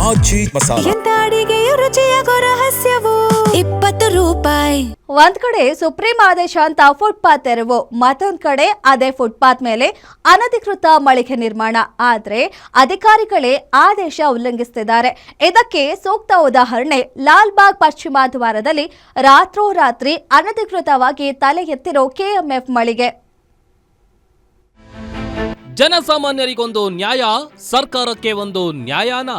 ಆಚಿ ಮಸಾಲ. ಎಂತ ಅಡಿಗೆಯ ರುಚಿಯಾಗೋ ರಹಸ್ಯವು 20 ರೂಪಾಯಿ. ಒಂದ್ ಕಡೆ ಸುಪ್ರೀಂ ಆದೇಶ ಅಂತ ಫುಟ್ಪಾತ್ ತೆರವು, ಮತ್ತೊಂದ್ ಕಡೆ ಅದೇ ಫುಟ್ಪಾತ್ ಮೇಲೆ ಅನಧಿಕೃತ ಮಳಿಗೆ ನಿರ್ಮಾಣ. ಆದ್ರೆ ಅಧಿಕಾರಿಗಳೇ ಆದೇಶ ಉಲ್ಲಂಘಿಸುತ್ತಿದ್ದಾರೆ. ಇದಕ್ಕೆ ಸೂಕ್ತ ಉದಾಹರಣೆ ಲಾಲ್ಬಾಗ್ ಪಶ್ಚಿಮ ದ್ವಾರದಲ್ಲಿ ರಾತ್ರೋರಾತ್ರಿ ಅನಧಿಕೃತವಾಗಿ ತಲೆ ಎತ್ತಿರೋ ಕೆಎಂಎಫ್ ಮಳಿಗೆ. ಜನಸಾಮಾನ್ಯರಿಗೊಂದು ನ್ಯಾಯ, ಸರ್ಕಾರಕ್ಕೆ ಒಂದು ನ್ಯಾಯಾನ.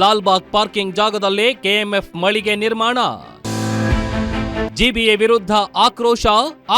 ಲಾಲ್ಬಾಗ್ ಪಾರ್ಕಿಂಗ್ ಜಾಗದಲ್ಲೇ ಕೆಎಂಎಫ್ ಮಳಿಗೆ ನಿರ್ಮಾಣ. ಜಿಬಿಎ ವಿರುದ್ಧ ಆಕ್ರೋಶ,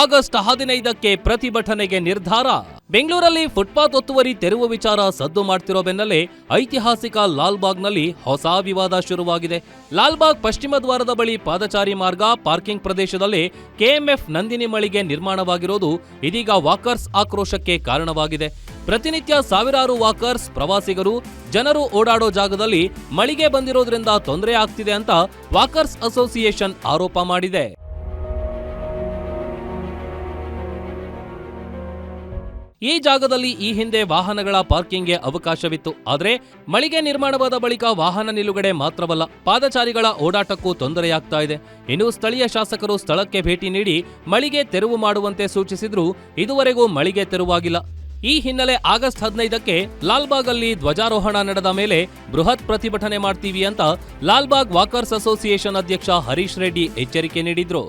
ಆಗಸ್ಟ್ 15ಕ್ಕೆ ಪ್ರತಿಭಟನೆಗೆ ನಿರ್ಧಾರ. ಬೆಂಗಳೂರಲ್ಲಿ ಫುಟ್ಪಾತ್ ಒತ್ತುವರಿ ತೆರವು ವಿಚಾರ ಸದ್ದು ಮಾಡ್ತಿರೋ ಬೆನ್ನಲ್ಲೇ ಐತಿಹಾಸಿಕ ಲಾಲ್ಬಾಗ್ನಲ್ಲಿ ಹೊಸ ವಿವಾದ ಶುರುವಾಗಿದೆ. ಲಾಲ್ಬಾಗ್ ಪಶ್ಚಿಮ ದ್ವಾರದ ಬಳಿ ಪಾದಚಾರಿ ಮಾರ್ಗ ಪಾರ್ಕಿಂಗ್ ಪ್ರದೇಶದಲ್ಲಿ ಕೆಎಂಎಫ್ ನಂದಿನಿ ಮಳಿಗೆ ನಿರ್ಮಾಣವಾಗಿರೋದು ಇದೀಗ ವಾಕರ್ಸ್ ಆಕ್ರೋಶಕ್ಕೆ ಕಾರಣವಾಗಿದೆ. ಪ್ರತಿನಿತ್ಯ ಸಾವಿರಾರು ವಾಕರ್ಸ್, ಪ್ರವಾಸಿಗರು, ಜನರು ಓಡಾಡೋ ಜಾಗದಲ್ಲಿ ಮಳಿಗೆ ಬಂದಿರೋದ್ರಿಂದ ತೊಂದರೆ ಆಗ್ತಿದೆ ಅಂತ ವಾಕರ್ಸ್ ಅಸೋಸಿಯೇಷನ್ ಆರೋಪ ಮಾಡಿದೆ. ಈ ಜಾಗದಲ್ಲಿ ಈ ಹಿಂದೆ ವಾಹನಗಳ ಪಾರ್ಕಿಂಗ್ಗೆ ಅವಕಾಶವಿತ್ತು. ಆದರೆ ಮಳಿಗೆ ನಿರ್ಮಾಣವಾದ ಬಳಿಕ ವಾಹನ ನಿಲುಗಡೆ ಮಾತ್ರವಲ್ಲ, ಪಾದಚಾರಿಗಳ ಓಡಾಟಕ್ಕೂ ತೊಂದರೆಯಾಗ್ತಾ ಇದೆ. ಇನ್ನು ಸ್ಥಳೀಯ ಶಾಸಕರು ಸ್ಥಳಕ್ಕೆ ಭೇಟಿ ನೀಡಿ ಮಳಿಗೆ ತೆರವು ಮಾಡುವಂತೆ ಸೂಚಿಸಿದ್ರೂ ಇದುವರೆಗೂ ಮಳಿಗೆ ತೆರವಾಗಿಲ್ಲ. ಈ ಹಿನ್ನೆಲೆ ಆಗಸ್ಟ್ 15ಕ್ಕೆ ಲಾಲ್ಬಾಗ್ ಅಲ್ಲಿ ಧ್ವಜಾರೋಹಣ ನಡೆದ ಮೇಲೆ ಬೃಹತ್ ಪ್ರತಿಭಟನೆ ಮಾಡ್ತೀವಿ ಅಂತ ಲಾಲ್ಬಾಗ್ ವಾಕರ್ಸ್ ಅಸೋಸಿಯೇಷನ್ ಅಧ್ಯಕ್ಷ ಹರೀಶ್ ರೆಡ್ಡಿ ಎಚ್ಚರಿಕೆ ನೀಡಿದ್ರು.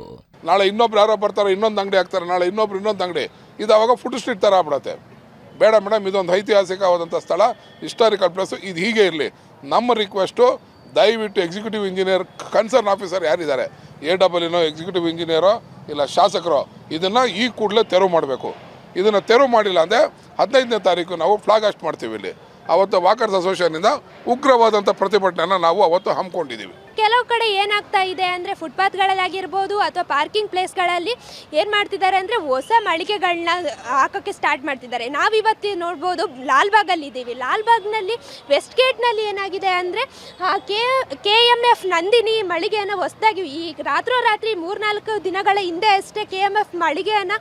ನಾಳೆ ಇನ್ನೊಬ್ರು ಯಾರೋ ಬರ್ತಾರೆ, ಇನ್ನೊಂದು ಅಂಗಡಿ ಹಾಕ್ತಾರೆ, ನಾಳೆ ಇನ್ನೊಂದು ಅಂಗಡಿ, ಇದು ಅವಾಗ ಫುಡ್ ಸ್ಟ್ರೀಟ್ ಥರ ಆಗ್ಬಿಡುತ್ತೆ. ಬೇಡ ಮೇಡಮ್, ಇದೊಂದು ಐತಿಹಾಸಿಕವಾದಂಥ ಸ್ಥಳ, ಹಿಸ್ಟಾರಿಕಲ್ ಪ್ಲೇಸು, ಇದು ಹೀಗೆ ಇರಲಿ. ನಮ್ಮ ರಿಕ್ವೆಸ್ಟು, ದಯವಿಟ್ಟು ಎಕ್ಸಿಕ್ಯೂಟಿವ್ ಇಂಜಿನಿಯರ್, ಕನ್ಸರ್ನ್ ಆಫೀಸರ್ ಯಾರಿದ್ದಾರೆ, AWನೋ ಎಕ್ಸಿಕ್ಯೂಟಿವ್ ಇಂಜಿನಿಯರೋ ಇಲ್ಲ ಶಾಸಕರೋ, ಇದನ್ನು ಈ ಕೂಡಲೇ ತೆರವು ಮಾಡಬೇಕು. ಇದನ್ನು ತೆರವು ಮಾಡಿಲ್ಲ ಅಂದರೆ 15ನೇ ತಾರೀಕು ನಾವು ಫ್ಲಾಗ್ ಹಾಸ್ಟ್ ಮಾಡ್ತೀವಿ. ಇಲ್ಲಿ ಅವತ್ತು ವಾಕರ್ಸ್ ಅಸೋಸಿಯೇಷನ್ನಿಂದ ಉಗ್ರವಾದಂಥ ಪ್ರತಿಭಟನೆಯನ್ನು ನಾವು ಅವತ್ತು ಹಮ್ಮಿಕೊಂಡಿದ್ದೀವಿ. ಕೆಲವು ಕಡೆ ಏನಾಗ್ತಾ ಇದೆ ಅಂದರೆ ಫುಟ್ಪಾತ್ಗಳಲ್ಲಾಗಿರ್ಬೋದು ಅಥವಾ ಪಾರ್ಕಿಂಗ್ ಪ್ಲೇಸ್ಗಳಲ್ಲಿ ಏನು ಮಾಡ್ತಿದ್ದಾರೆ ಅಂದರೆ ಹೊಸ ಮಳಿಗೆಗಳನ್ನ ಹಾಕೋಕ್ಕೆ ಸ್ಟಾರ್ಟ್ ಮಾಡ್ತಿದ್ದಾರೆ. ನಾವಿವತ್ತು ನೋಡ್ಬೋದು ಲಾಲ್ಬಾಗಲ್ಲಿದ್ದೀವಿ. ಲಾಲ್ಬಾಗ್ನಲ್ಲಿ ವೆಸ್ಟ್ ಗೇಟ್ನಲ್ಲಿ ಏನಾಗಿದೆ ಅಂದರೆ KMF ನಂದಿನಿ ಮಳಿಗೆಯನ್ನು ಹೊಸದಾಗಿ ಈ ರಾತ್ರೋರಾತ್ರಿ 3-4 ದಿನಗಳ ಹಿಂದೆ ಅಷ್ಟೇ KMF ಮಳಿಗೆಯನ್ನು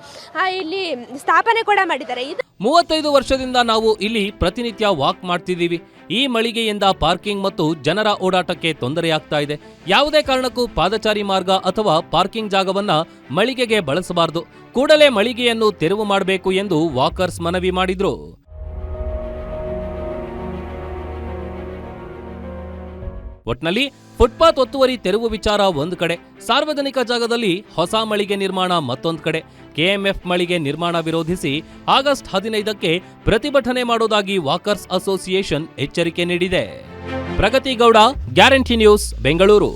ಇಲ್ಲಿ ಸ್ಥಾಪನೆ ಕೂಡ ಮಾಡಿದ್ದಾರೆ. 35 ವರ್ಷದಿಂದ ನಾವು ಇಲ್ಲಿ ಪ್ರತಿನಿತ್ಯ ವಾಕ್ ಮಾಡ್ತಿದ್ದೀವಿ. ಈ ಮಳಿಗೆಯಿಂದ ಪಾರ್ಕಿಂಗ್ ಮತ್ತು ಜನರ ಓಡಾಟಕ್ಕೆ ತೊಂದರೆಯಾಗ್ತಾ ಇದೆ. ಯಾವುದೇ ಕಾರಣಕ್ಕೂ ಪಾದಚಾರಿ ಮಾರ್ಗ ಅಥವಾ ಪಾರ್ಕಿಂಗ್ ಜಾಗವನ್ನ ಮಳಿಗೆಗೆ ಬಳಸಬಾರದು. ಕೂಡಲೇ ಮಳಿಗೆಯನ್ನು ತೆರವು ಮಾಡಬೇಕು ಎಂದು ವಾಕರ್ಸ್ ಮನವಿ ಮಾಡಿದ್ರು. ಒಟ್ನಲ್ಲಿ ಫುಟ್ಪಾತ್ ಒತ್ತುವರಿ ತೆರವು ವಿಚಾರ ಒಂದು ಕಡೆ, ಸಾರ್ವಜನಿಕ ಜಾಗದಲ್ಲಿ ಹೊಸ ಮಳಿಗೆ ನಿರ್ಮಾಣ ಮತ್ತೊಂದು ಕಡೆ. ಕೆಎಂಎಫ್ ಮಳಿಗೆ ನಿರ್ಮಾಣ ವಿರೋಧಿಸಿ ಆಗಸ್ಟ್ 15ಕ್ಕೆ ಪ್ರತಿಭಟನೆ ಮಾಡೋದಾಗಿ ವಾಕರ್ಸ್ ಅಸೋಸಿಯೇಷನ್ ಎಚ್ಚರಿಕೆ ನೀಡಿದೆ. ಪ್ರಗತಿ ಗೌಡ, ಗ್ಯಾರಂಟಿ ನ್ಯೂಸ್, ಬೆಂಗಳೂರು.